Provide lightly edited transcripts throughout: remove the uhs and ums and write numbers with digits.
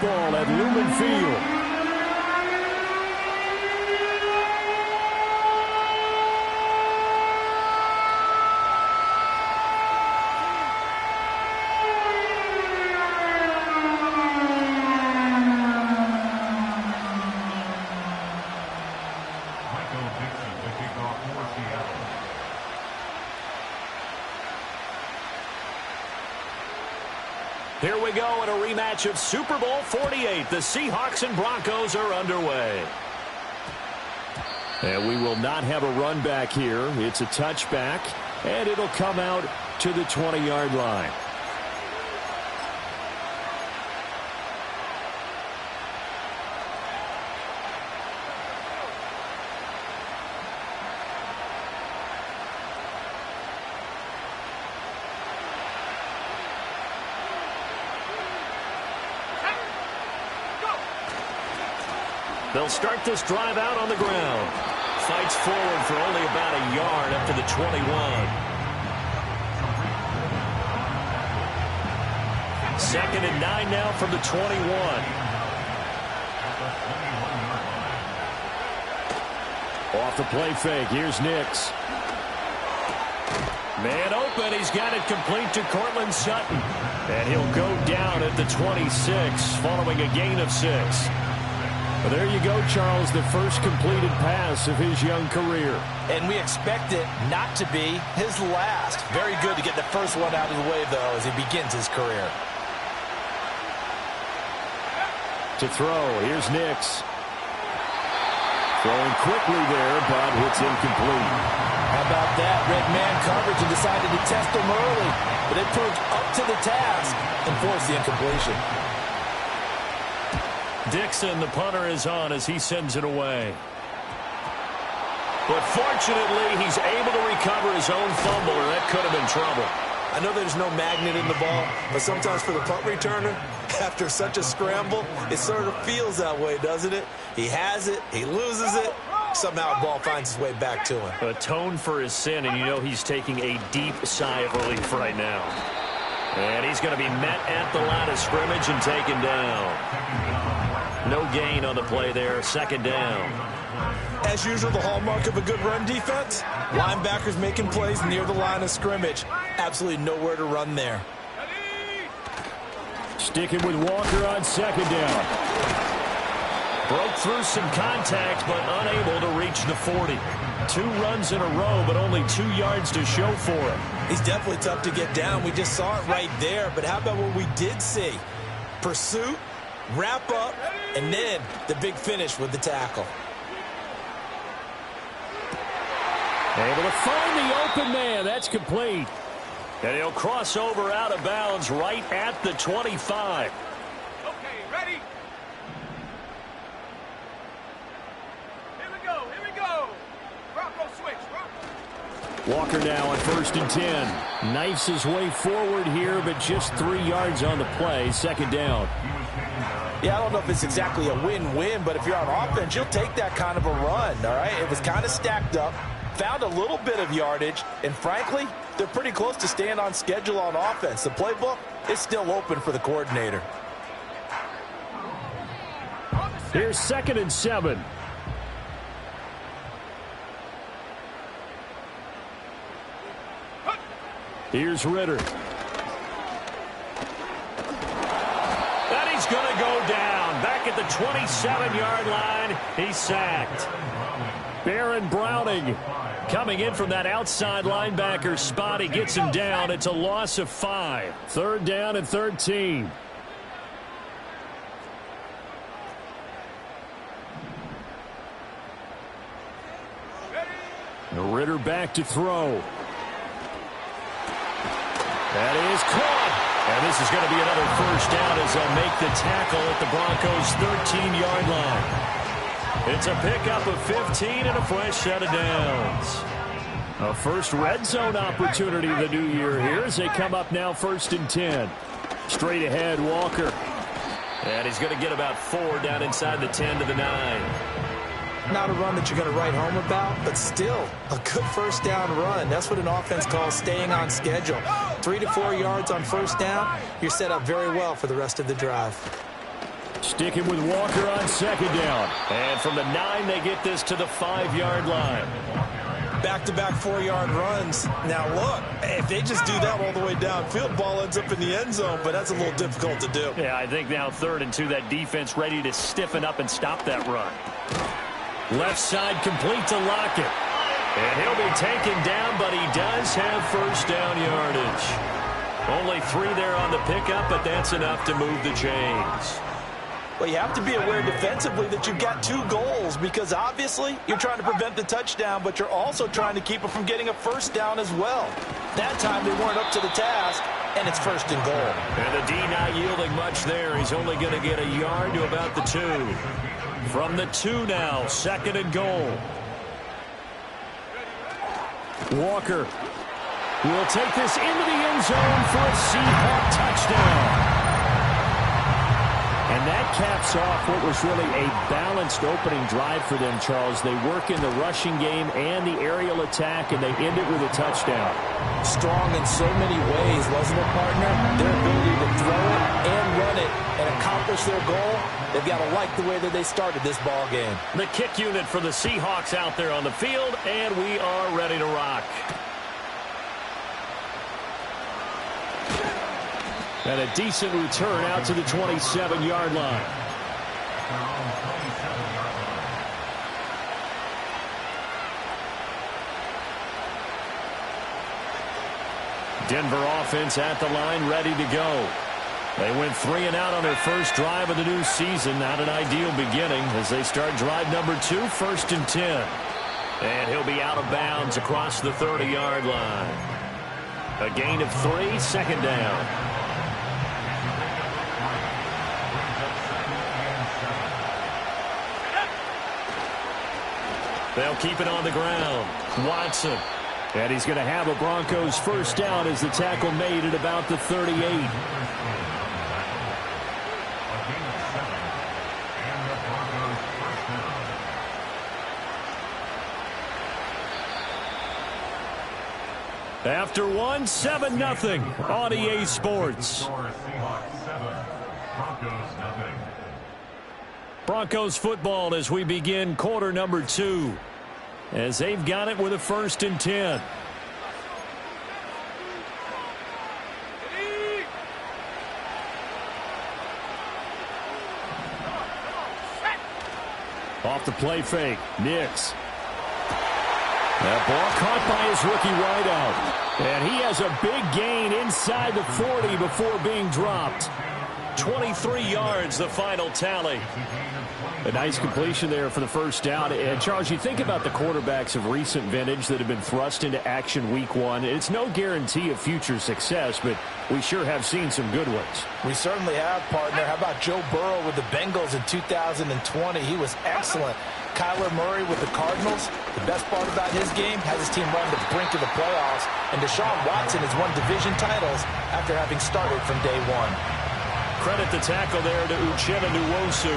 Ball at Lumen Field. Here we go in a rematch of Super Bowl 48. The Seahawks and Broncos are underway. And we will not have a run back here. It's a touchback, and it'll come out to the 20-yard line. They'll start this drive out on the ground. Fights forward for only about a yard up to the 21. Second and 9 now from the 21. Off the play fake. Here's Nix. Man open. He's got it complete to Cortland Sutton. And he'll go down at the 26 following a gain of 6. Well, there you go, Charles, the first completed pass of his young career. And we expect it not to be his last. Very good to get the first one out of the way, though, as he begins his career. To throw, here's Nix. Throwing quickly there, but it's incomplete. How about that? Red man coverage and decided to test him early. But it proved up to the task and forced the incompletion. Dixon, the punter, is on as he sends it away. But fortunately, he's able to recover his own fumble, or that could have been trouble. I know there's no magnet in the ball, but sometimes for the punt returner, after such a scramble, it sort of feels that way, doesn't it? He has it, he loses it, somehow the ball finds its way back to him. Atone for his sin, and you know he's taking a deep sigh of relief right now. And he's going to be met at the line of scrimmage and taken down. No gain on the play there, second down. As usual, the hallmark of a good run defense, linebackers making plays near the line of scrimmage. Absolutely nowhere to run there. Sticking with Walker on second down. Broke through some contact, but unable to reach the 40. 2 runs in a row, but only 2 yards to show for it. He's definitely tough to get down. We just saw it right there, but how about what we did see? Pursuit, wrap up, and then the big finish with the tackle. Able to find the open man. That's complete. And he'll cross over out of bounds right at the 25. Okay, ready? Here we go. Bronco switch. Walker now on 1st and 10. Knifes his way forward here, but just 3 yards on the play. Second down. Yeah, I don't know if it's exactly a win-win, but if you're on offense, you'll take that kind of a run, all right? It was kind of stacked up, found a little bit of yardage, and frankly, they're pretty close to staying on schedule on offense. The playbook is still open for the coordinator. Here's 2nd and 7. Here's Ritter. And he's going to go down. Back at the 27-yard line, he's sacked. Baron Browning coming in from that outside linebacker spot. He gets him down. It's a loss of 5. 3rd down and 13. Ritter back to throw. That is caught. And this is going to be another first down as they'll make the tackle at the Broncos' 13-yard line. It's a pickup of 15 and a fresh set of downs. A first red zone opportunity the new year here as they come up now 1st and 10. Straight ahead, Walker. And he's going to get about 4 down inside the 10 to the 9. Not a run that you're going to write home about, but still a good first down run. That's what an offense calls staying on schedule. 3 to 4 yards on first down, you're set up very well for the rest of the drive. Sticking with Walker on second down. And from the 9, they get this to the 5-yard line. Back-to-back 4-yard runs. Now, look, if they just do that all the way downfield, ball ends up in the end zone, but that's a little difficult to do. Yeah, I think now 3rd and 2, that defense ready to stiffen up and stop that run. Left side complete to Lockett. And he'll be taken down, but he does have first down yardage. Only 3 there on the pickup, but that's enough to move the chains. Well, you have to be aware defensively that you've got 2 goals because obviously you're trying to prevent the touchdown, but you're also trying to keep it from getting a first down as well. That time they weren't up to the task, and it's 1st and goal. And the D not yielding much there. He's only going to get a yard to about the 2. From the 2 now, 2nd and goal. Walker will take this into the end zone for a Seahawk touchdown. And that caps off what was really a balanced opening drive for them, Charles. They work in the rushing game and the aerial attack, and they end it with a touchdown. Strong in so many ways, wasn't it, partner? Their ability to throw it and run it and accomplish their goal, they've got to like the way that they started this ball game. The kick unit for the Seahawks out there on the field, and we are ready to rock. And a decent return out to the 27-yard line. Denver offense at the line, ready to go. They went 3 and out on their first drive of the new season. Not an ideal beginning as they start drive number 2, 1st and 10. And he'll be out of bounds across the 30-yard line. A gain of 3, 2nd down. They'll keep it on the ground. Watson. And he's going to have a Broncos first down as the tackle made at about the 38. After 1, 7-0 on EA Sports. Broncos football as we begin quarter number 2. As they've got it with a 1st and 10. Off the play fake. Nix. That ball caught by his rookie wideout. And he has a big gain inside the 40 before being dropped. 23 yards, the final tally. A nice completion there for the first down. And, Charles, you think about the quarterbacks of recent vintage that have been thrust into action week 1. It's no guarantee of future success, but we sure have seen some good ones. We certainly have, partner. How about Joe Burrow with the Bengals in 2020? He was excellent. Kyler Murray with the Cardinals. The best part about his game has his team run to the brink of the playoffs. And Deshaun Watson has won division titles after having started from day 1. Credit the tackle there to Uchenna Nwosu.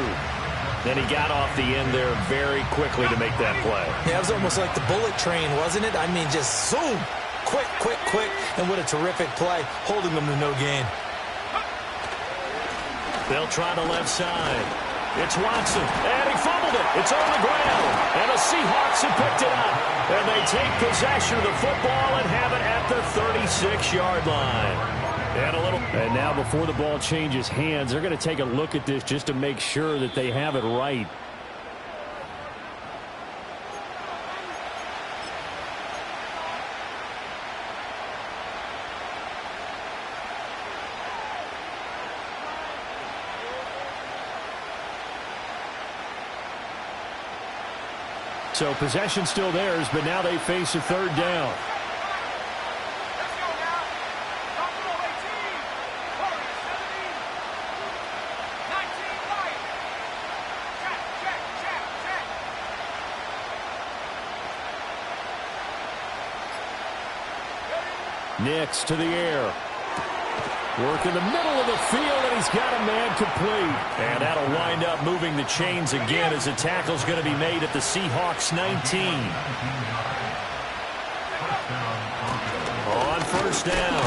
Then he got off the end there very quickly to make that play. Yeah, it was almost like the bullet train, wasn't it? I mean, just zoom. Quick, quick, quick. And what a terrific play, holding them to no gain. They'll try the left side. It's Watson, and he fumbled it. It's on the ground, and the Seahawks have picked it up. And they take possession of the football and have it at the 36-yard line. And now before the ball changes hands, they're going to take a look at this just to make sure that they have it right. So possession still theirs, but now they face a 3rd down. Nix to the air. Work in the middle of the field, and he's got a man complete. And that'll wind up moving the chains again as the tackle's going to be made at the Seahawks 19. On first down,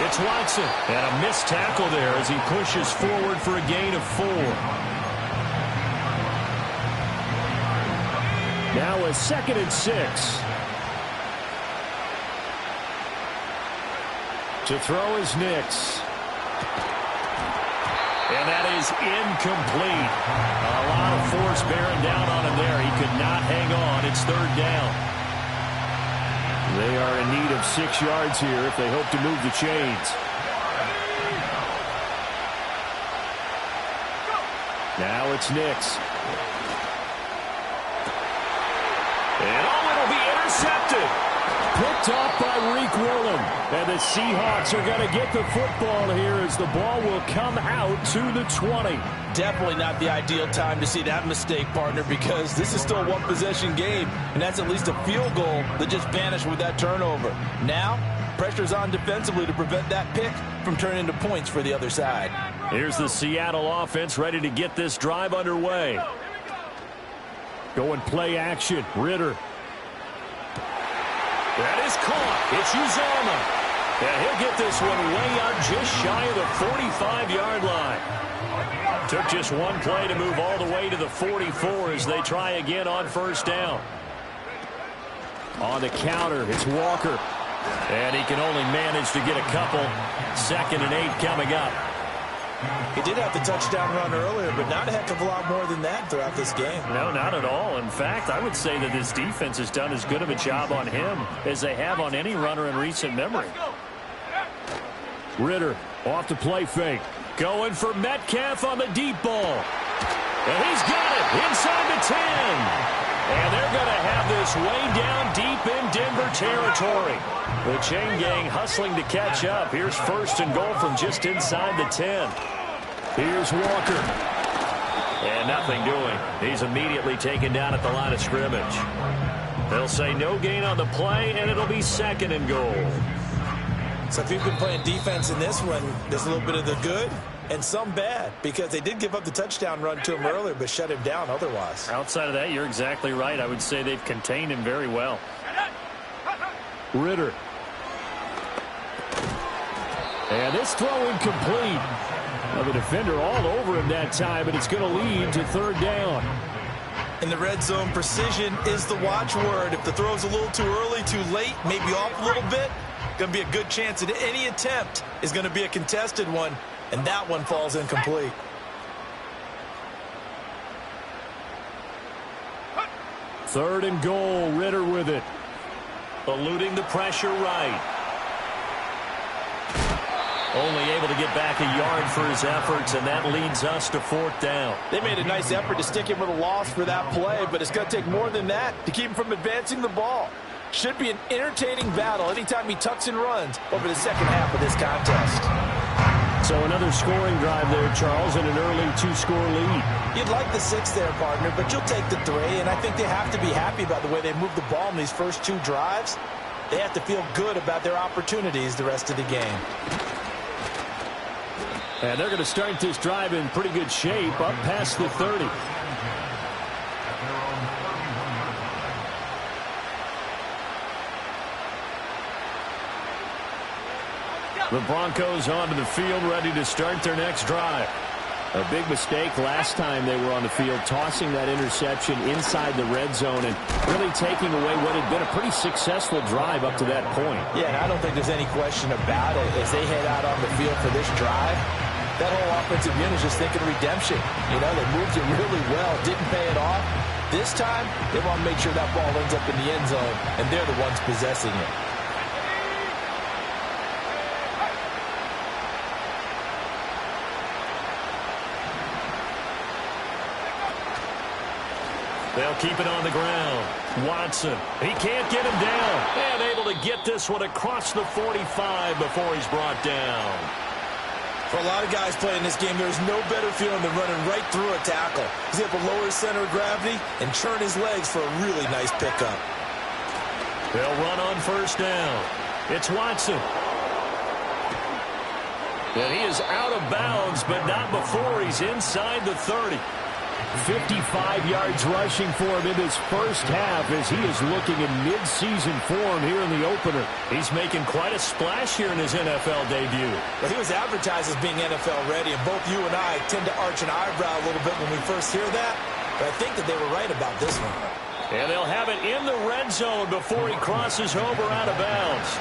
it's Watson. And a missed tackle there as he pushes forward for a gain of 4. Now a 2nd and 6. To throw is Nix. And that is incomplete. A lot of force bearing down on him there. He could not hang on. It's 3rd down. They are in need of 6 yards here if they hope to move the chains. Now it's Nix. And it'll be intercepted. Picked off by Reek Willem. And the Seahawks are going to get the football here as the ball will come out to the 20. Definitely not the ideal time to see that mistake, partner, because this is still a one-possession game, and that's at least a field goal that just vanished with that turnover. Now, pressure's on defensively to prevent that pick from turning into points for the other side. Here's the Seattle offense ready to get this drive underway. Going play action. Ritter. That is caught. It's Uzomah. And he'll get this one way out just shy of the 45-yard line. Took just one play to move all the way to the 44 as they try again on 1st down. On the counter, it's Walker. And he can only manage to get a couple. 2nd and 8 coming up. He did have the touchdown run earlier, but not a heck of a lot more than that throughout this game. No, not at all. In fact, I would say that this defense has done as good of a job on him as they have on any runner in recent memory. Ritter off the play fake. Going for Metcalf on the deep ball. And he's got it inside the 10. And they're going to have this way down deep in Denver territory. The chain gang hustling to catch up. Here's 1st and goal from just inside the 10. Here's Walker. And nothing doing. He's immediately taken down at the line of scrimmage. They'll say no gain on the play, and it'll be 2nd and goal. So if you've been playing defense in this one, there's a little bit of the good and some bad, because they did give up the touchdown run to him earlier but shut him down otherwise. Outside of that, you're exactly right. I would say they've contained him very well. Ritter. And this throw incomplete. Now the defender all over him that time, but it's going to lead to 3rd down. In the red zone, precision is the watchword. If the throw's a little too early, too late, maybe off a little bit, going to be a good chance that any attempt is going to be a contested one, and that one falls incomplete. Third and goal, Ritter with it. Eluding the pressure right. Only able to get back a yard for his efforts, and that leads us to 4th down. They made a nice effort to stick him with a loss for that play, but it's going to take more than that to keep him from advancing the ball. Should be an entertaining battle anytime he tucks and runs over the second half of this contest. So another scoring drive there, Charles, and an early 2-score lead. You'd like the 6 there, partner, but you'll take the 3, and I think they have to be happy about the way they moved the ball in these first 2 drives. They have to feel good about their opportunities the rest of the game. And they're going to start this drive in pretty good shape, up past the 30. The Broncos onto the field, ready to start their next drive. A big mistake last time they were on the field, tossing that interception inside the red zone and really taking away what had been a pretty successful drive up to that point. Yeah, and I don't think there's any question about it. As they head out on the field for this drive, that whole offensive unit is just thinking redemption. You know, they moved it really well, didn't pay it off. This time, they want to make sure that ball ends up in the end zone, and they're the ones possessing it. They'll keep it on the ground. Watson, he can't get him down. And able to get this one across the 45 before he's brought down. For a lot of guys playing this game, there's no better feeling than running right through a tackle. He's able to lower his center of gravity and churn his legs for a really nice pickup. They'll run on first down. It's Watson. And he is out of bounds, but not before he's inside the 30. 55 yards rushing for him in his first half as he is looking in mid-season form here in the opener. He's making quite a splash here in his NFL debut. Well, he was advertised as being NFL ready, and both you and I tend to arch an eyebrow a little bit when we first hear that, but I think that they were right about this one. And they'll have it in the red zone before he crosses over out of bounds.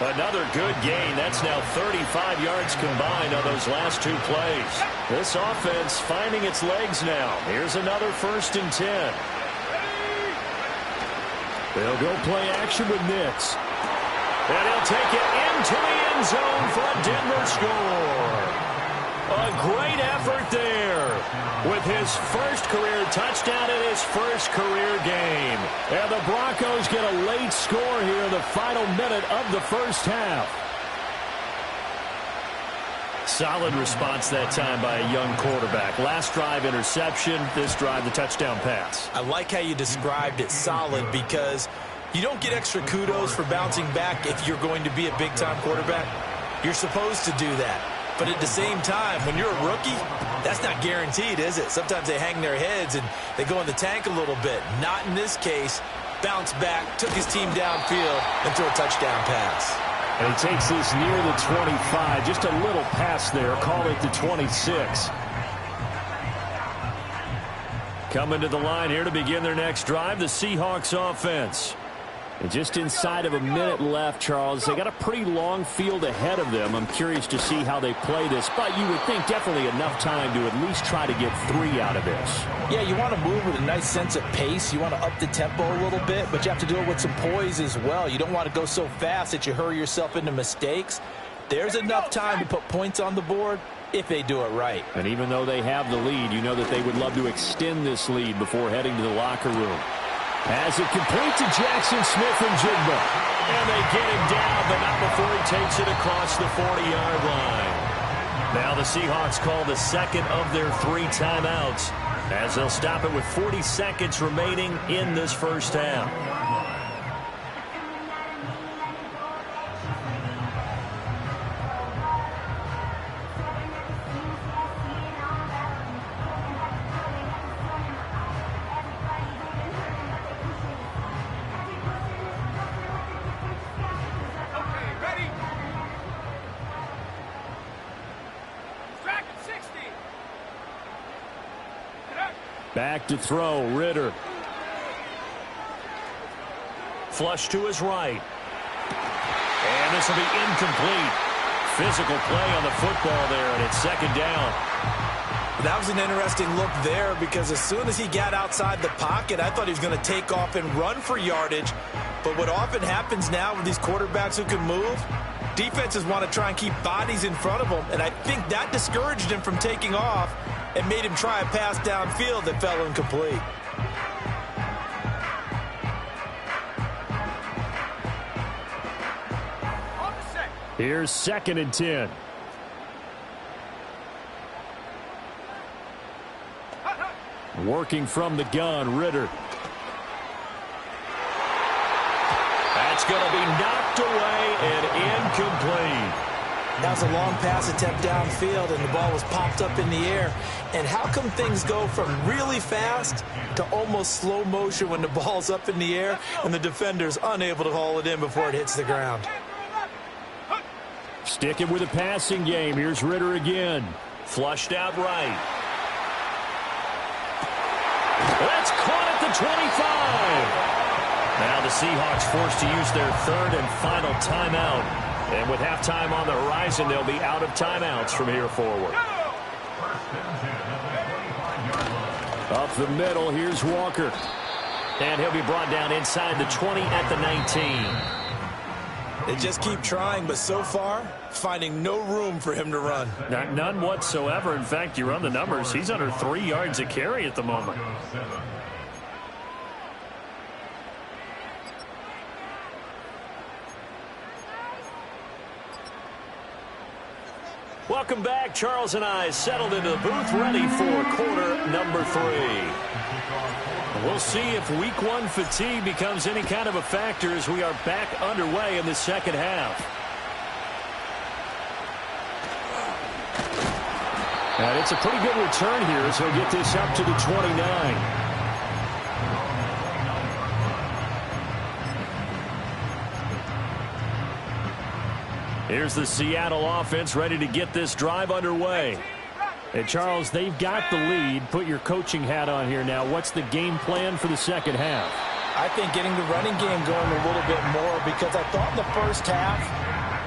Another good gain. That's now 35 yards combined on those last two plays. This offense finding its legs now. Here's another 1st and 10. They'll go play action with Nix. And he'll take it into the end zone for a Denver score. A great effort there with his first career touchdown in his first career game. And the Broncos get a late score here in the final minute of the first half. Solid response that time by a young quarterback. Last drive interception, this drive the touchdown pass. I like how you described it, solid, because you don't get extra kudos for bouncing back if you're going to be a big-time quarterback. You're supposed to do that. But at the same time, when you're a rookie, that's not guaranteed, is it? Sometimes they hang their heads and they go in the tank a little bit. Not in this case. Bounced back, took his team downfield, and threw a touchdown pass. And he takes this near the 25. Just a little pass there. Call it the 26. Coming to the line here to begin their next drive, the Seahawks offense. And just inside of a minute left, Charles. They got a pretty long field ahead of them. I'm curious to see how they play this, but you would think definitely enough time to at least try to get 3 out of this. Yeah, you want to move with a nice sense of pace. You want to up the tempo a little bit, but you have to do it with some poise as well. You don't want to go so fast that you hurry yourself into mistakes. There's enough time to put points on the board if they do it right. And even though they have the lead, you know that they would love to extend this lead before heading to the locker room. As it complete to Jackson Smith and Jigba. And they get him down, but not before he takes it across the 40-yard line. Now the Seahawks call the second of their 3 timeouts, as they'll stop it with 40 seconds remaining in this first half. Back to throw, Ritter. Flush to his right. And this will be incomplete. Physical play on the football there, and it's second down. That was an interesting look there, because as soon as he got outside the pocket, I thought he was going to take off and run for yardage. But what often happens now with these quarterbacks who can move, defenses want to try and keep bodies in front of them, and I think that discouraged him from taking off and made him try a pass downfield that fell incomplete. Here's 2nd and 10. Working from the gun, Ritter. That's going to be knocked away and incomplete. That was a long pass attempt downfield, and the ball was popped up in the air. And how come things go from really fast to almost slow motion when the ball's up in the air and the defender's unable to haul it in before it hits the ground? Sticking with a passing game. Here's Ritter again. Flushed out right. That's caught at the 25. Now the Seahawks forced to use their 3rd and final timeout. And with halftime on the horizon, they'll be out of timeouts from here forward. Up the middle, here's Walker. And he'll be brought down inside the 20 at the 19. They just keep trying, but so far, finding no room for him to run. None whatsoever. In fact, you run the numbers. He's under 3 yards a carry at the moment. Welcome back. Charles and I settled into the booth, ready for quarter number 3. We'll see if week 1 fatigue becomes any kind of a factor as we are back underway in the second half. And it's a pretty good return here as he'll get this up to the 29. Here's the Seattle offense ready to get this drive underway. And Charles, they've got the lead. Put your coaching hat on here now. What's the game plan for the second half? I think getting the running game going a little bit more, because I thought in the first half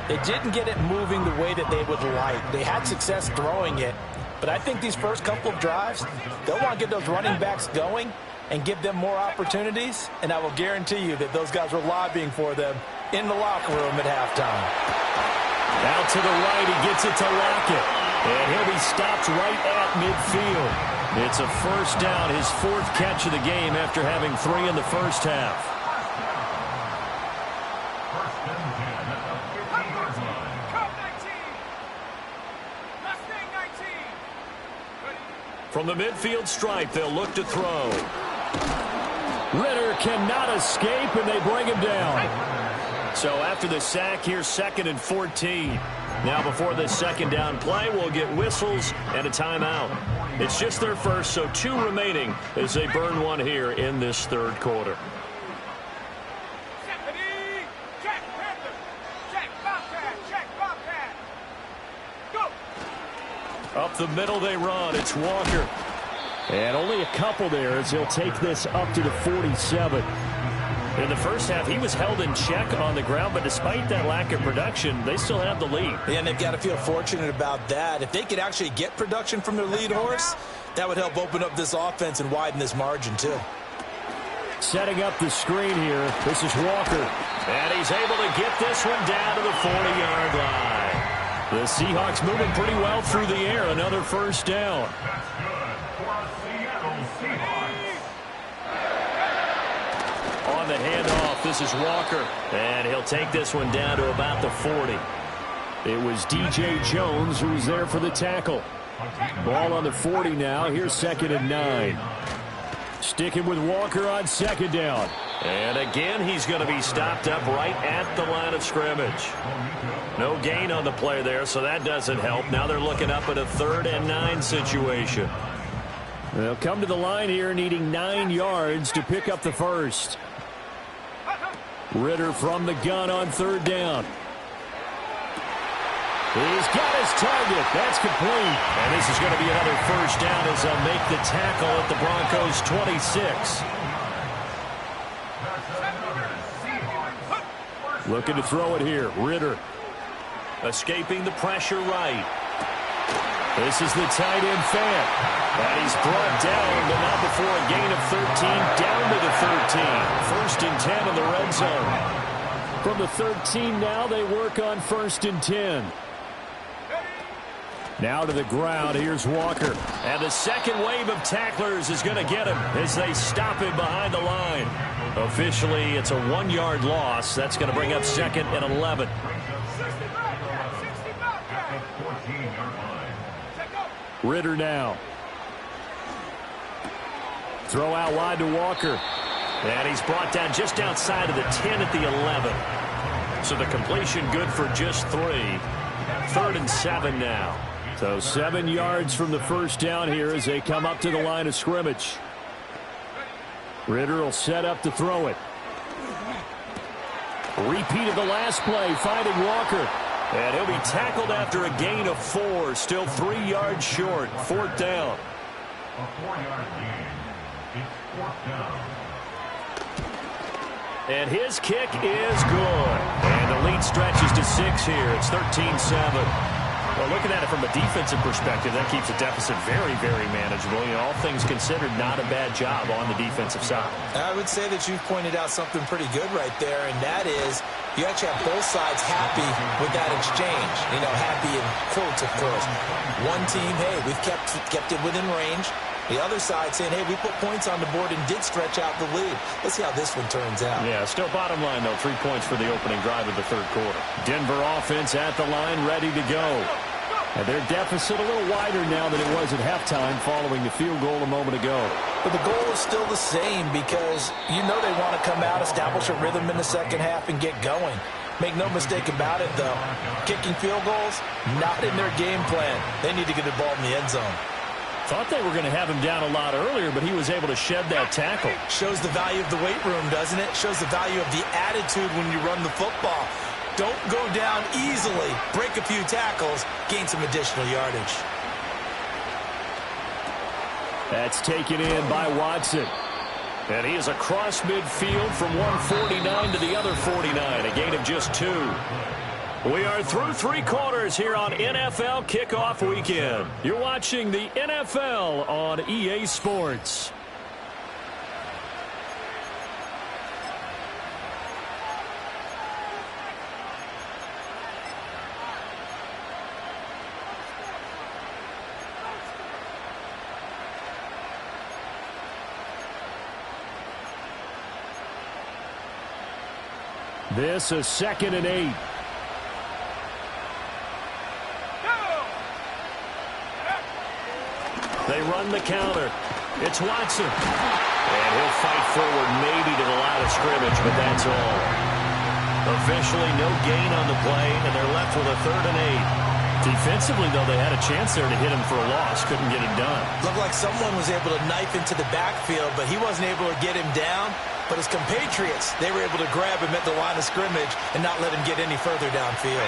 they didn't get it moving the way that they would like. They had success throwing it, but I think these first couple of drives, they'll want to get those running backs going and give them more opportunities, and I will guarantee you that those guys were lobbying for them in the locker room at halftime. Out to the right, he gets it to Lockett, and he'll be stopped right at midfield. It's a first down, his fourth catch of the game after having 3 in the first half. From the midfield stripe, they'll look to throw. Ritter cannot escape, and they bring him down. So after the sack, here's 2nd and 14. Now before this second down play, we'll get whistles and a timeout. It's just their first, so 2 remaining as they burn one here in this third quarter. Up the middle they run. It's Walker. And only a couple there as he'll take this up to the 47. In the first half, he was held in check on the ground, but despite that lack of production, they still have the lead. Yeah, and they've got to feel fortunate about that. If they could actually get production from their lead horse, that would help open up this offense and widen this margin, too. Setting up the screen here, this is Walker. And he's able to get this one down to the 40-yard line. The Seahawks moving pretty well through the air. Another first down. On the handoff, this is Walker. And he'll take this one down to about the 40. It was DJ Jones who was there for the tackle. Ball on the 40 now. Here's 2nd and 9. Sticking with Walker on second down. And again, he's going to be stopped up right at the line of scrimmage. No gain on the play there, so that doesn't help. Now they're looking up at a 3rd and 9 situation. They'll come to the line here needing 9 yards to pick up the first. Ritter from the gun on 3rd down. He's got his target. That's complete. And this is going to be another first down as they'll make the tackle at the Broncos' 26. Looking to throw it here. Ritter escaping the pressure right. This is the tight end Fant. And he's brought down, but not before a gain of 13, down to the 13. 1st and 10 in the red zone. From the 13 now, they work on 1st and 10. Now to the ground, here's Walker. And the second wave of tacklers is going to get him as they stop him behind the line. Officially, it's a 1-yard loss. That's going to bring up 2nd and 11. Ritter now. Throw out wide to Walker. And he's brought down just outside of the 10 at the 11. So the completion good for just 3. 3rd and 7 now. So 7 yards from the first down here as they come up to the line of scrimmage. Ritter will set up to throw it. Repeat of the last play, finding Walker. And he'll be tackled after a gain of 4. Still 3 yards short. 4th down. A 4-yard gain. It's 4th down. And his kick is good. And the lead stretches to 6 here. It's 13-7. Well, looking at it from a defensive perspective, that keeps the deficit very, very manageable. You know, all things considered, not a bad job on the defensive side. I would say that you've pointed out something pretty good right there, and that is you actually have both sides happy with that exchange. You know, happy in quotes, of course. One team, hey, we've kept it within range. The other side saying, hey, we put points on the board and did stretch out the lead. Let's see how this one turns out. Yeah, still bottom line, though, 3 points for the opening drive of the third quarter. Denver offense at the line, ready to go. And their deficit a little wider now than it was at halftime following the field goal a moment ago. But the goal is still the same because you know they want to come out, establish a rhythm in the second half, and get going. Make no mistake about it, though. Kicking field goals, not in their game plan. They need to get the ball in the end zone. Thought they were going to have him down a lot earlier, but he was able to shed that tackle. Shows the value of the weight room, doesn't it? Shows the value of the attitude when you run the football. Don't go down easily. Break a few tackles. Gain some additional yardage. That's taken in by Watson. And he is across midfield from 149 to the other 49, a gain of just 2. We are through 3 quarters here on NFL Kickoff Weekend. You're watching the NFL on EA Sports. This is 2nd and 8. They run the counter. It's Watson. And he'll fight forward maybe to the line of scrimmage, but that's all. Officially no gain on the play, and they're left with a 3rd and 8. Defensively, though, they had a chance there to hit him for a loss. Couldn't get it done. Looked like someone was able to knife into the backfield, but he wasn't able to get him down. But his compatriots, they were able to grab him at the line of scrimmage and not let him get any further downfield.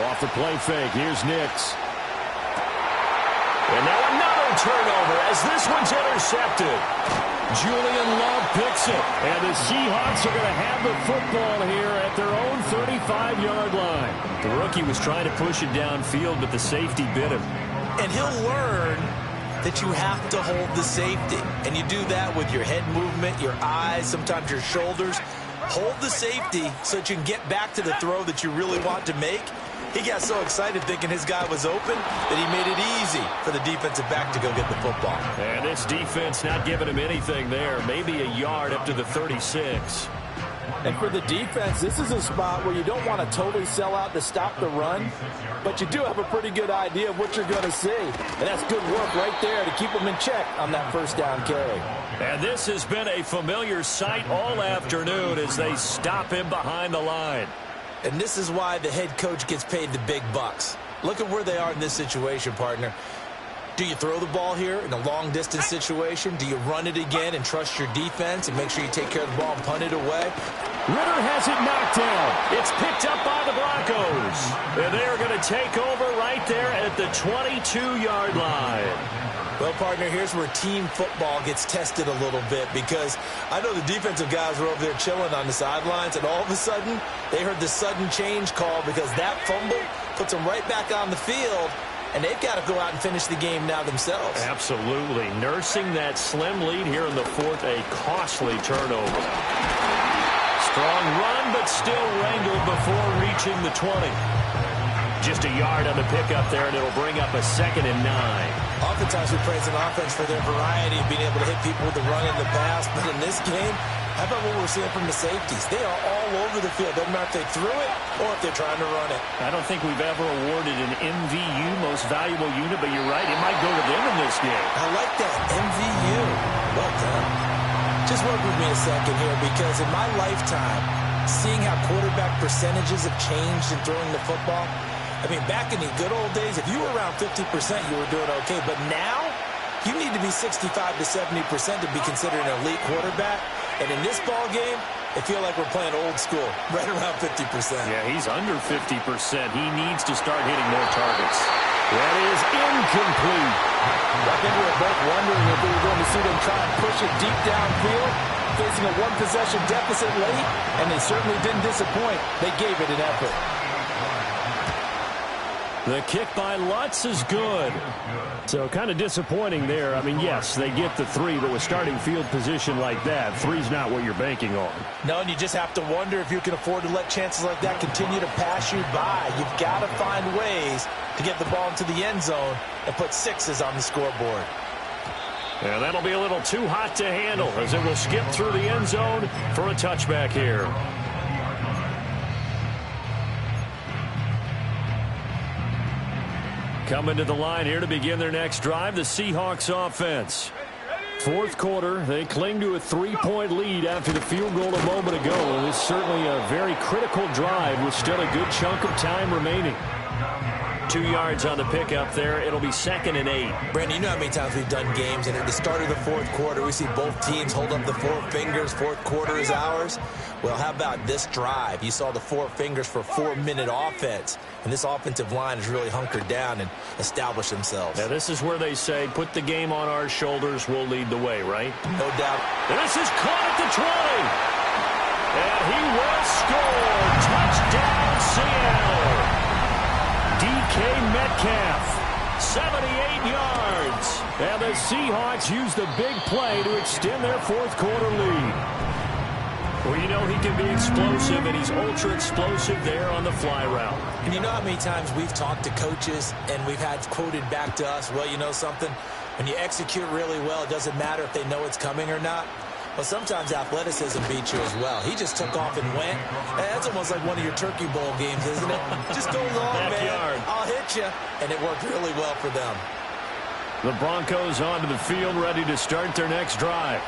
Off the play fake, here's Nix. And now another turnover as this one's intercepted. Julian Love picks it. And the Seahawks are going to have the football here at their own 35-yard line. The rookie was trying to push it downfield, but the safety bit him. And he'll learn that you have to hold the safety. And you do that with your head movement, your eyes, sometimes your shoulders. Hold the safety so that you can get back to the throw that you really want to make. He got so excited thinking his guy was open that he made it easy for the defensive back to go get the football. And this defense not giving him anything there. Maybe a yard up to the 36. And for the defense, this is a spot where you don't want to totally sell out to stop the run, but you do have a pretty good idea of what you're going to see. And that's good work right there to keep them in check on that 1st down carry. And this has been a familiar sight all afternoon as they stop him behind the line. And this is why the head coach gets paid the big bucks. Look at where they are in this situation, partner. Do you throw the ball here in a long-distance situation? Do you run it again and trust your defense and make sure you take care of the ball and punt it away? Ritter has it knocked down. It's picked up by the Broncos. And they're going to take over right there at the 22-yard line. Well, partner, here's where team football gets tested a little bit because I know the defensive guys were over there chilling on the sidelines, and all of a sudden they heard the sudden change call because that fumble puts them right back on the field, and they've got to go out and finish the game now themselves. Absolutely. Nursing that slim lead here in the 4th, a costly turnover. Strong run, but still wrangled before reaching the 20. Just a yard on the pickup there, and it'll bring up a 2nd and 9. Oftentimes we praise an offense for their variety of being able to hit people with the run and the pass, but in this game, how about what we're seeing from the safeties? They are all over the field. Doesn't matter if they threw it or if they're trying to run it. I don't think we've ever awarded an MVU, most valuable unit, but you're right, it might go to them in this game. I like that, MVU. Well done. Just work with me a second here because in my lifetime, seeing how quarterback percentages have changed in throwing the football, I mean, back in the good old days, if you were around 50%, you were doing okay. But now, you need to be 65 to 70% to be considered an elite quarterback. And in this ball game, I feel like we're playing old school, right around 50%. Yeah, he's under 50%. He needs to start hitting more targets. That is incomplete. I think we were both wondering if we were going to see them try and push it deep downfield, facing a 1-possession deficit late, and they certainly didn't disappoint. They gave it an effort. The kick by Lutz is good. So kind of disappointing there. I mean, yes, they get the 3, but with starting field position like that, 3's not what you're banking on. No, and you just have to wonder if you can afford to let chances like that continue to pass you by. You've got to find ways to get the ball into the end zone and put 6s on the scoreboard. And that'll be a little too hot to handle as it will skip through the end zone for a touchback here. Coming to the line here to begin their next drive, the Seahawks offense. 4th quarter, they cling to a 3-point lead after the field goal a moment ago. And it's certainly a very critical drive with still a good chunk of time remaining. 2 yards on the pickup there. It'll be 2nd and 8. Brandon, you know how many times we've done games, and at the start of the fourth quarter, we see both teams hold up the 4 fingers. Fourth quarter is ours. Well, how about this drive? You saw the 4 fingers for 4-minute offense, and this offensive line has really hunkered down and established themselves. Now, this is where they say, put the game on our shoulders, we'll lead the way, right? No doubt. This is caught at the 20. And he will score. Touchdown, Seattle. DK Metcalf, 78 yards. And the Seahawks use the big play to extend their fourth quarter lead. Well, you know he can be explosive, and he's ultra-explosive there on the fly route. And you know how many times we've talked to coaches and we've had quoted back to us, well, you know something? When you execute really well, it doesn't matter if they know it's coming or not. Well, sometimes athleticism beats you as well. He just took off and went. That's almost like one of your Turkey Bowl games, isn't it? Just go long, man. I'll hit you. And it worked really well for them. The Broncos onto the field, ready to start their next drive.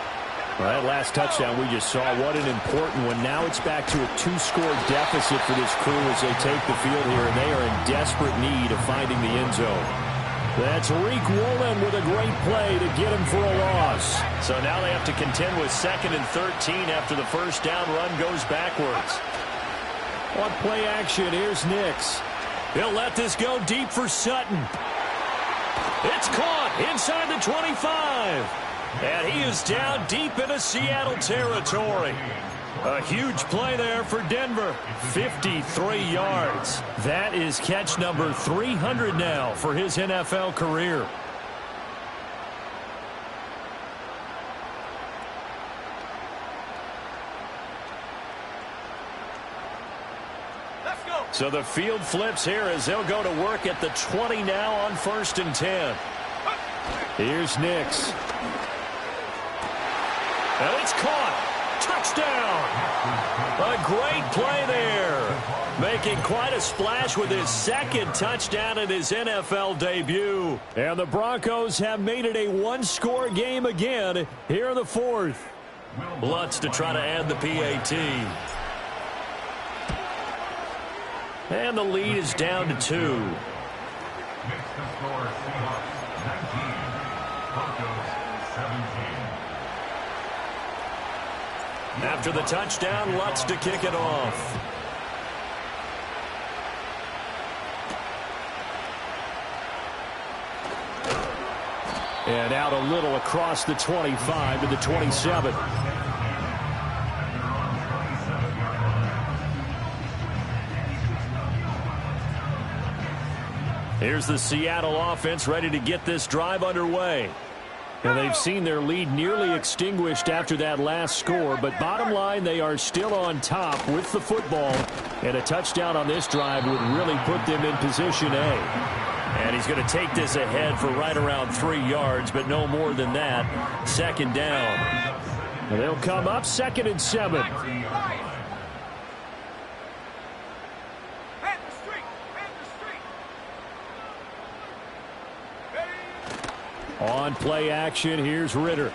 Well, that last touchdown we just saw, what an important one. Now it's back to a 2-score deficit for this crew as they take the field here, and they are in desperate need of finding the end zone. That's W11 with a great play to get him for a loss. So now they have to contend with 2nd and 13 after the first down run goes backwards. On play action, here's Nix. He'll let this go deep for Sutton. It's caught inside the 25. And he is down deep into Seattle territory. A huge play there for Denver. 53 yards. That is catch number 300 now for his NFL career. Let's go. So the field flips here as they'll go to work at the 20 now on 1st and 10. Here's Nix. And it's caught. Touchdown. A great play there. Making quite a splash with his 2nd touchdown in his NFL debut. And the Broncos have made it a 1-score game again here in the 4th. Lutz to try to add the PAT. And the lead is down to 2. Makes the score Seahawks 19, Broncos 17. After the touchdown, Lutz to kick it off. And out a little across the 25 to the 27. Here's the Seattle offense ready to get this drive underway. And they've seen their lead nearly extinguished after that last score. But bottom line, they are still on top with the football. And a touchdown on this drive would really put them in position A. And he's going to take this ahead for right around 3 yards, but no more than that. 2nd down. And they'll come up 2nd and 7. On play action, here's Ritter.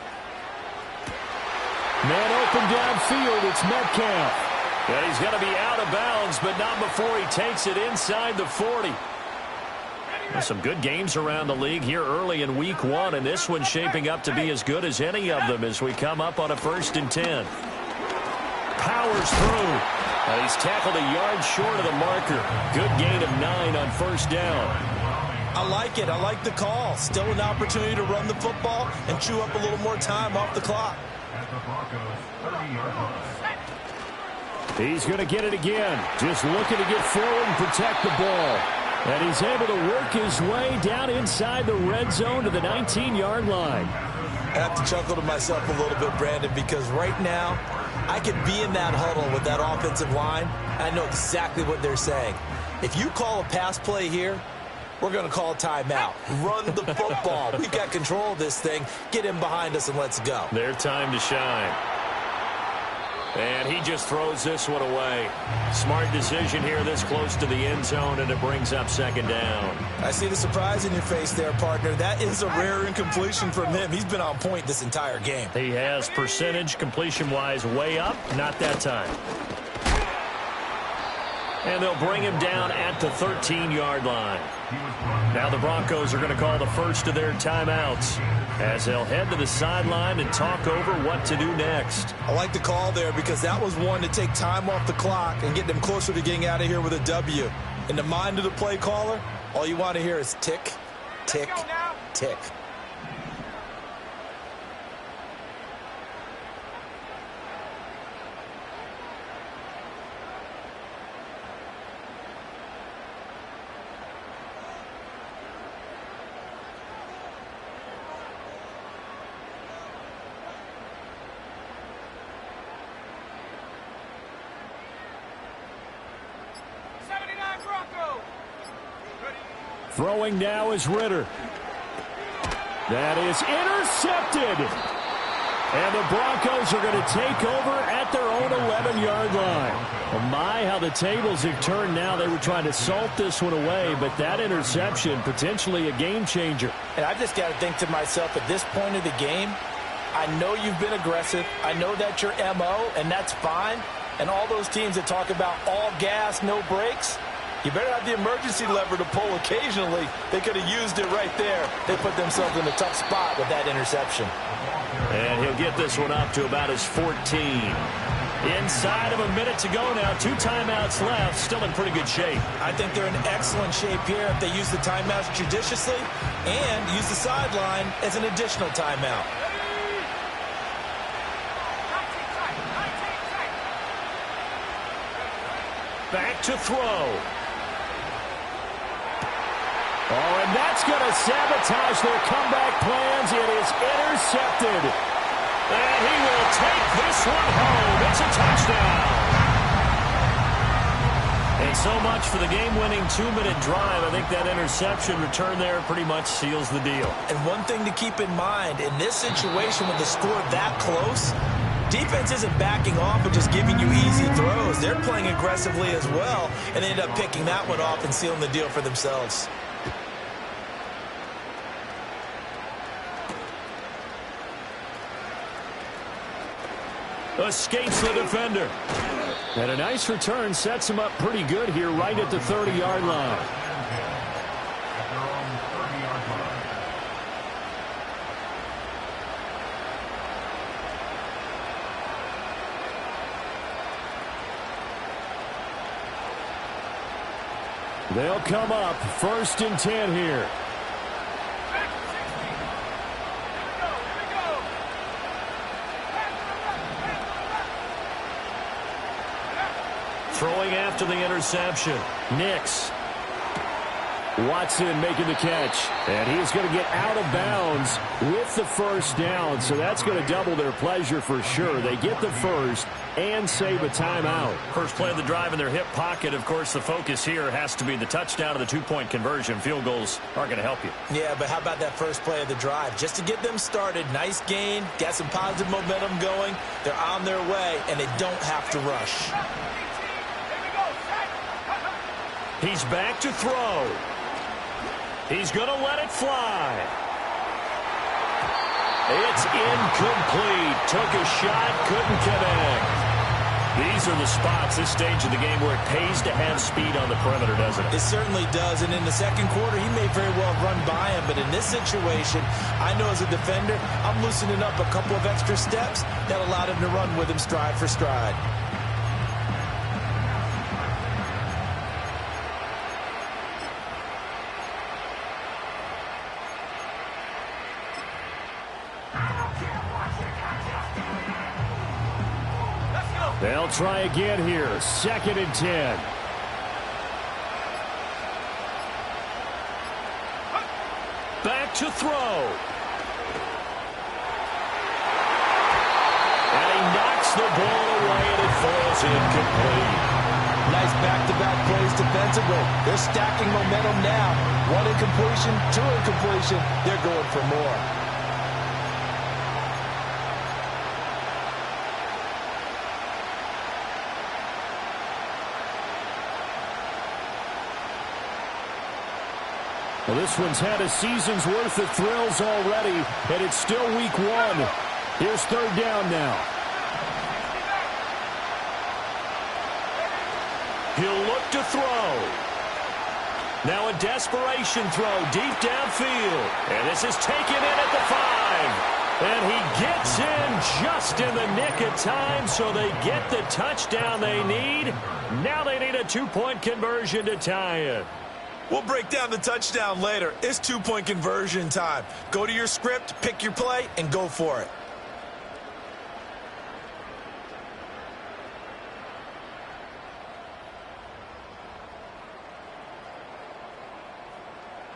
Man open downfield, it's Metcalf. And he's going to be out of bounds, but not before he takes it inside the 40. There's some good games around the league here early in week 1, and this one's shaping up to be as good as any of them as we come up on a 1st and 10. Powers through. And he's tackled a yard short of the marker. Good gain of 9 on 1st down. I like it. I like the call. Still an opportunity to run the football and chew up a little more time off the clock. At the Broncos 30-yard line. He's going to get it again. Just looking to get forward and protect the ball. And he's able to work his way down inside the red zone to the 19-yard line. I have to chuckle to myself a little bit, Brandon, because right now I could be in that huddle with that offensive line. I know exactly what they're saying. If you call a pass play here, we're going to call a timeout. Run the football. We've got control of this thing. Get him behind us and let's go. Their time to shine. And he just throws this one away. Smart decision here this close to the end zone, and it brings up 2nd down. I see the surprise in your face there, partner. That is a rare incompletion from him. He's been on point this entire game. He has percentage completion-wise way up. Not that time. And they'll bring him down at the 13-yard line. Now the Broncos are going to call the first of their timeouts as they'll head to the sideline and talk over what to do next. I like the call there because that was one to take time off the clock and get them closer to getting out of here with a W. In the mind of the play caller, all you want to hear is tick, tick, tick. Throwing now is Ritter. That is intercepted. And the Broncos are going to take over at their own 11-yard line. Well, my, how the tables have turned now. They were trying to salt this one away, but that interception, potentially a game changer. And I just got to think to myself, at this point of the game, I know you've been aggressive. I know that's your MO, and that's fine. And all those teams that talk about all gas, no brakes, you better have the emergency lever to pull occasionally. They could have used it right there. They put themselves in a tough spot with that interception. And he'll get this one up to about his 14. Inside of a minute to go now. 2 timeouts left. Still in pretty good shape. I think they're in excellent shape here if they use the timeouts judiciously and use the sideline as an additional timeout. Back to throw. Oh, and that's going to sabotage their comeback plans. It is intercepted. And he will take this one home. It's a touchdown. And so much for the game-winning 2-minute drive. I think that interception return there pretty much seals the deal. And one thing to keep in mind, in this situation with the score that close, defense isn't backing off and just giving you easy throws. They're playing aggressively as well, and they end up picking that one off and sealing the deal for themselves. Escapes the defender. And a nice return sets him up pretty good here right at the 30-yard line. They'll come up 1st and 10 here. Throwing after the interception. Nix. Watson making the catch. And he's going to get out of bounds with the first down. So that's going to double their pleasure for sure. They get the first and save a timeout. First play of the drive in their hip pocket. Of course, the focus here has to be the touchdown of the 2-point conversion. Field goals aren't going to help you. Yeah, but how about that first play of the drive? Just to get them started, nice gain, got some positive momentum going. They're on their way, and they don't have to rush. He's back to throw. He's going to let it fly. It's incomplete. Took a shot, couldn't connect. These are the spots, this stage of the game, where it pays to have speed on the perimeter, doesn't it? It certainly does, and in the second quarter, he may very well run by him, but in this situation, I know as a defender, I'm loosening up a couple of extra steps that allowed him to run with him stride for stride. They'll try again here. 2nd and 10. Back to throw. And he knocks the ball away, and it falls incomplete. Nice back-to-back plays defensively. They're stacking momentum now. 1 incompletion, 2 incompletion. They're going for more. Well, this one's had a season's worth of thrills already, and it's still week 1. Here's 3rd down now. He'll look to throw. Now a desperation throw deep downfield. And this is taken in at the 5. And he gets in just in the nick of time, so they get the touchdown they need. Now they need a 2-point conversion to tie it. We'll break down the touchdown later. It's 2-point conversion time. Go to your script, pick your play, and go for it.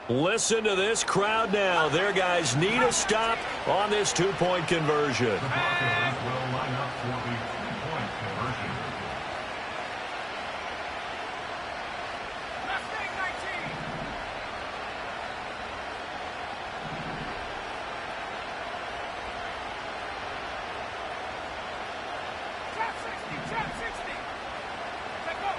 Listen to this crowd now. Their guys need a stop on this 2-point conversion. The Broncos will line up for the 2-point conversion. Mustang 19. Trap 60, trap 60. Check up.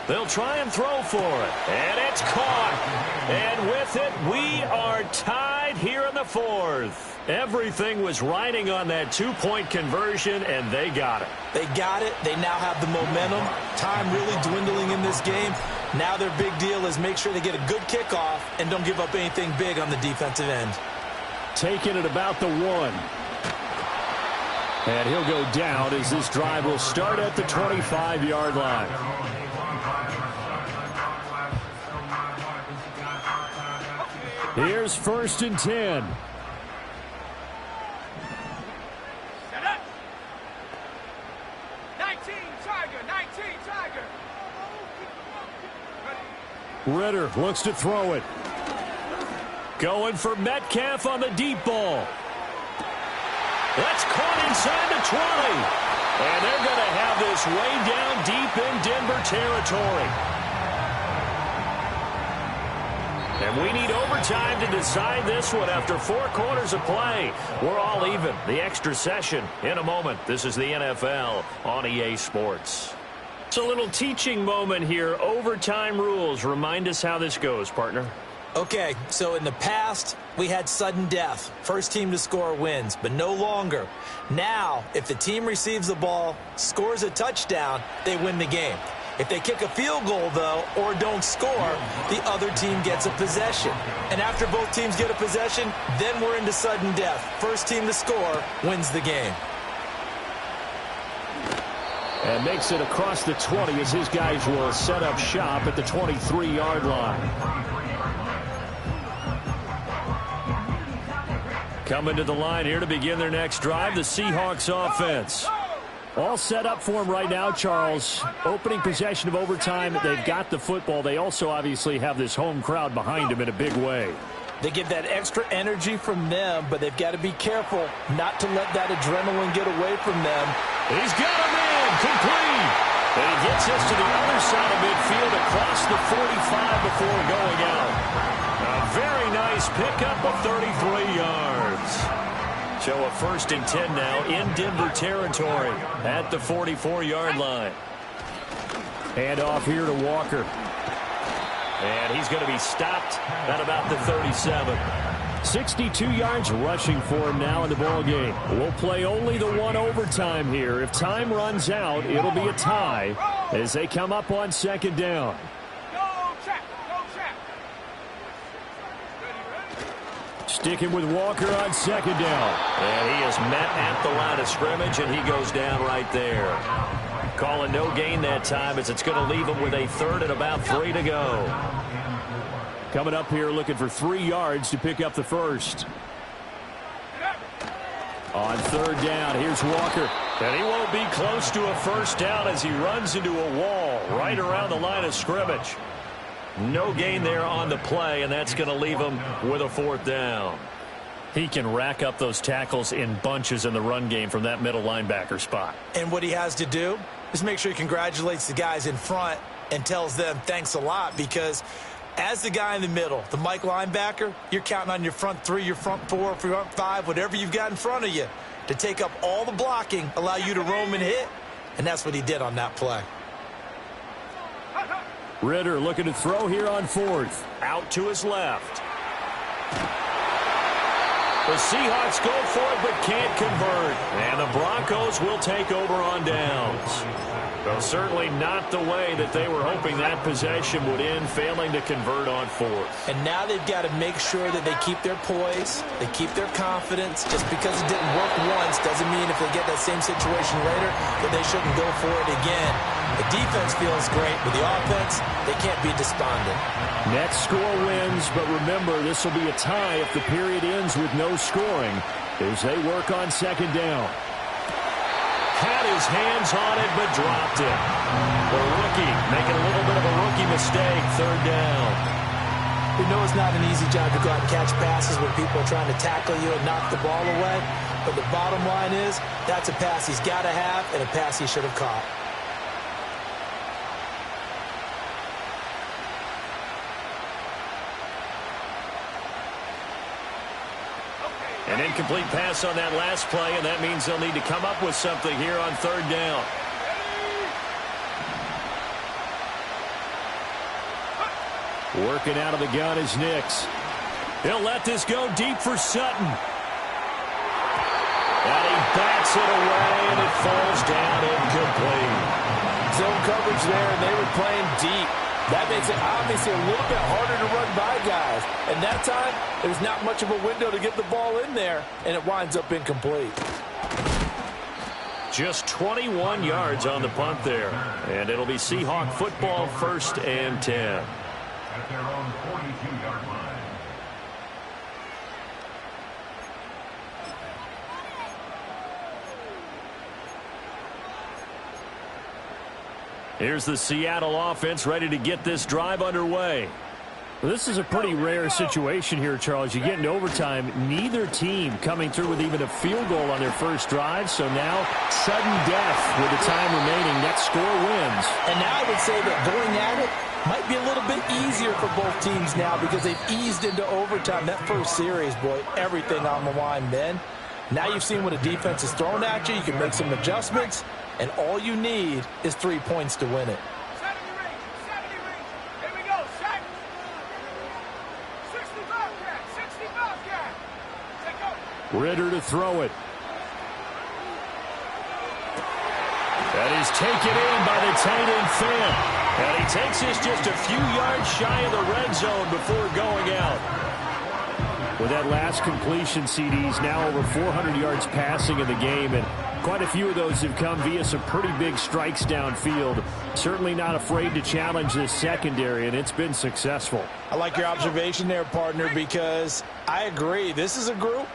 They'll try and throw for it. And it's caught. And with it, we are tied here in the 4th. Everything was riding on that 2-point conversion, and they got it. They got it. They now have the momentum. Time really dwindling in this game. Now their big deal is make sure they get a good kickoff and don't give up anything big on the defensive end. Taking it about the 1. And he'll go down as this drive will start at the 25-yard line. Here's 1st and 10. Set up. 19, Tiger, 19, Tiger. Ritter looks to throw it. Going for Metcalf on the deep ball. That's caught inside the 20. And they're going to have this way down deep in Denver territory. And we need overtime to decide this one after 4 quarters of play. We're all even. The extra session in a moment. This is the NFL on EA Sports. It's a little teaching moment here. Overtime rules. Remind us how this goes, partner. Okay, so in the past, we had sudden death. First team to score wins, but no longer. Now, if the team receives the ball, scores a touchdown, they win the game. If they kick a field goal, though, or don't score, the other team gets a possession. And after both teams get a possession, then we're into sudden death. First team to score wins the game. And makes it across the 20 as his guys will set up shop at the 23-yard line. Coming to the line here to begin their next drive, the Seahawks offense. All set up for him right now, Charles. Opening possession of overtime. They've got the football. They also obviously have this home crowd behind them in a big way. They get that extra energy from them, but they've got to be careful not to let that adrenaline get away from them. He's got a man, complete. And he gets us to the other side of midfield across the 45 before going out. A very nice pickup of 33 yards. So a 1st and 10 now in Denver territory at the 44-yard line. Hand off here to Walker. And he's going to be stopped at about the 37. 62 yards rushing for him now in the ball game. We'll play only the 1 overtime here. If time runs out, it'll be a tie as they come up on 2nd down. Sticking with Walker on 2nd down. And he is met at the line of scrimmage, and he goes down right there. Calling no gain that time as it's going to leave him with a 3rd and about 3 to go. Coming up here looking for 3 yards to pick up the 1st. On 3rd down, here's Walker. And he won't be close to a 1st down as he runs into a wall right around the line of scrimmage. No gain there on the play, and that's going to leave him with a 4th down. He can rack up those tackles in bunches in the run game from that middle linebacker spot. And what he has to do is make sure he congratulates the guys in front and tells them thanks a lot, because as the guy in the middle, the Mike linebacker, you're counting on your front 3, your front 4, front 5, whatever you've got in front of you to take up all the blocking, allow you to roam and hit, and that's what he did on that play. Ritter looking to throw here on 4th. Out to his left. The Seahawks go for it but can't convert. And the Broncos will take over on downs. Well, certainly not the way that they were hoping that possession would end, failing to convert on fourth. And now they've got to make sure that they keep their poise, they keep their confidence. Just because it didn't work once doesn't mean if they get that same situation later that they shouldn't go for it again. The defense feels great, but the offense, they can't be despondent. Next score wins, but remember, this will be a tie if the period ends with no scoring as they work on second down. Had his hands on it, but dropped it. The rookie making a little bit of a rookie mistake, third down. We know it's not an easy job to go out and catch passes when people are trying to tackle you and knock the ball away. But the bottom line is, that's a pass he's got to have and a pass he should have caught. An incomplete pass on that last play, and that means they'll need to come up with something here on third down. Working out of the gun is Nix. He'll let this go deep for Sutton. And he bats it away, and it falls down incomplete. Zone coverage there, and they were playing deep. That makes it obviously a little bit harder to run by guys. And that time, there's not much of a window to get the ball in there, and it winds up incomplete. Just 21 yards on the punt there. And it'll be Seahawk football, 1st and 10. At their own 42-yard line. Here's the Seattle offense ready to get this drive underway. Well, this is a pretty rare situation here, Charles. You get into overtime, neither team coming through with even a field goal on their first drive. So now, sudden death with the time remaining. Next score wins. And now I would say that going at it might be a little bit easier for both teams now because they've eased into overtime. That first series, boy, everything on the line then. Now you've seen what a defense is thrown at you. You can make some adjustments, and all you need is 3 points to win it. 70 range. Here we go. Sack. 65 cat. 65 cat. Take go. Ritter to throw it. That is taken in by the tight end Fant. And he takes this just a few yards shy of the red zone before going out. With that last completion, CDs now over 400 yards passing in the game, and quite a few of those have come via some pretty big strikes downfield. Certainly not afraid to challenge this secondary, and it's been successful. I like your observation there, partner, because I agree. This is a group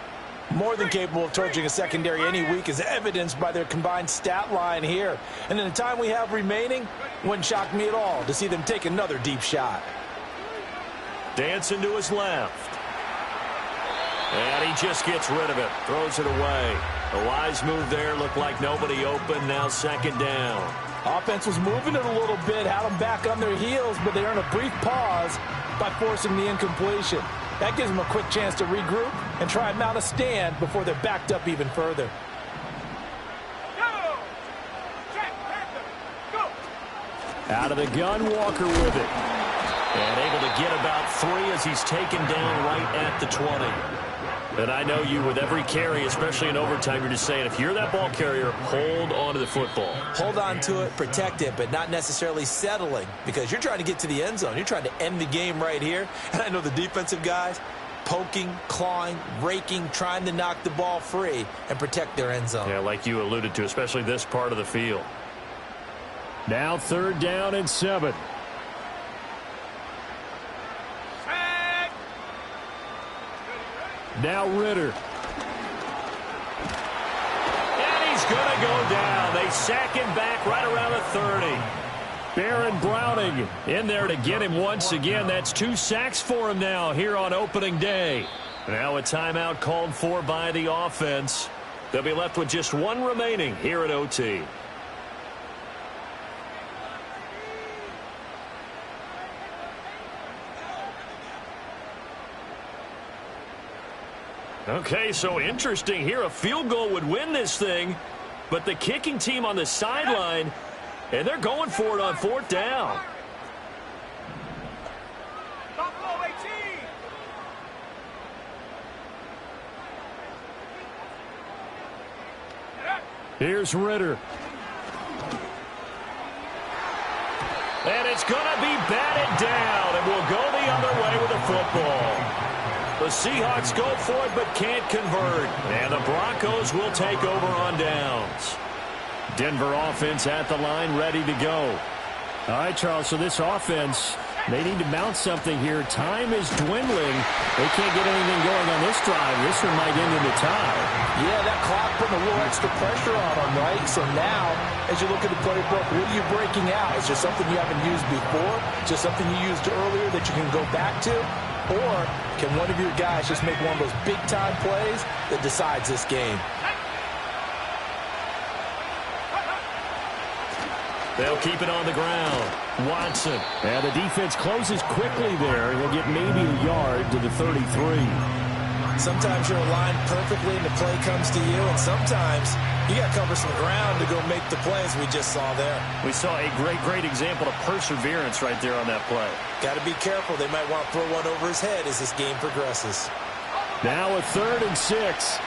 more than capable of torching a secondary any week, as evidenced by their combined stat line here. And in the time we have remaining, wouldn't shock me at all to see them take another deep shot. Dancing to his left. And he just gets rid of it. Throws it away. A wise move there. Looked like nobody open. Now second down. Offense was moving it a little bit, had them back on their heels, but they earn a brief pause by forcing the incompletion. That gives them a quick chance to regroup and try and mount a stand before they're backed up even further. Go. Jack Panther. Go. Out of the gun, Walker with it. And able to get about 3 as he's taken down right at the 20. And I know you, with every carry, especially in overtime, you're just saying, if you're that ball carrier, hold on to the football. Hold on to it, protect it, but not necessarily settling, because you're trying to get to the end zone. You're trying to end the game right here. And I know the defensive guys poking, clawing, raking, trying to knock the ball free and protect their end zone. Yeah, like you alluded to, especially this part of the field. Now 3rd down and 7. Now Ritter. And he's going to go down. They sack him back right around the 30. Baron Browning in there to get him once again. That's 2 sacks for him now here on opening day. Now a timeout called for by the offense. They'll be left with just 1 remaining here at OT. Okay, so interesting here. A field goal would win this thing, but the kicking team on the sideline, and they're going for it on 4th down. Buffalo 18. Here's Ritter. And it's going to be batted down, and we'll go the other way with the football. The Seahawks go for it but can't convert, and the Broncos will take over on downs. Denver offense at the line, ready to go. All right, Charles, so this offense, they need to mount something here. Time is dwindling. They can't get anything going on this drive. This one might end in a tie. Yeah, that clock putting a little extra pressure on them, right? So now, as you look at the playbook, what are you breaking out? Is there something you haven't used before? Is there something you used earlier that you can go back to? Or can one of your guys just make one of those big-time plays that decides this game? They'll keep it on the ground. Watson. And the defense closes quickly there. He'll get maybe a yard to the 33. Sometimes you're aligned perfectly and the play comes to you, and sometimes you got to cover some ground to go make the plays we just saw there. We saw a great example of perseverance right there on that play. Got to be careful. They might want to throw one over his head as this game progresses. Now a 3rd and 6.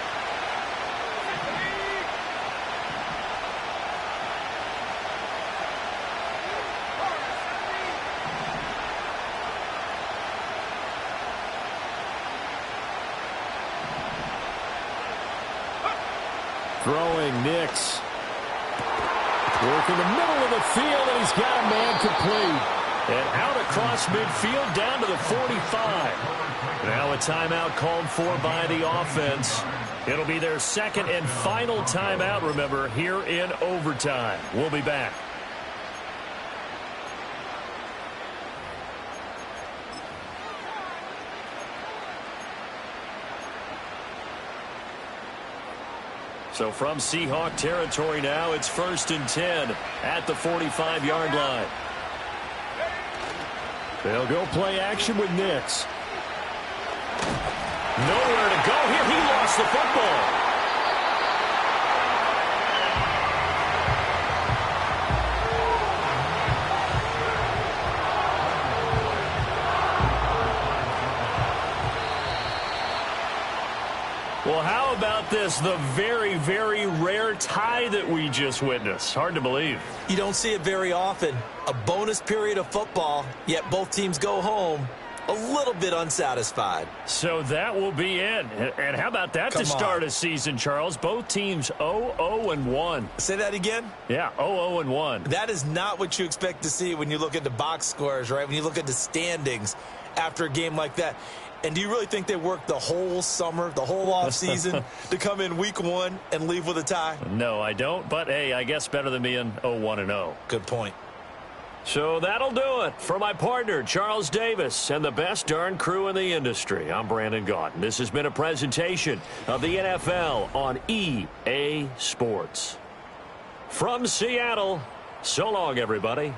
Throwing Nix. Work in the middle of the field, and he's got a man complete. And out across midfield down to the 45. Now a timeout called for by the offense. It'll be their second and final timeout, remember, here in overtime. We'll be back. So from Seahawk territory now, it's 1st and 10 at the 45-yard line. They'll go play action with Nix. Nowhere to go here. He lost the football. Well, how about this? The very rare tie that we just witnessed. Hard to believe. You don't see it very often. A bonus period of football, yet both teams go home a little bit unsatisfied. So that will be it. And how about that to start a season, Charles? Both teams 0-1. Say that again? Yeah, 0-1. That is not what you expect to see when you look at the box scores, right? When you look at the standings after a game like that. And do you really think they worked the whole summer, the whole offseason to come in week 1 and leave with a tie? No, I don't. But, hey, I guess better than being 0-1-0. Good point. So that'll do it for my partner, Charles Davis, and the best darn crew in the industry. I'm Brandon Gaudin. This has been a presentation of the NFL on EA Sports. From Seattle, so long, everybody.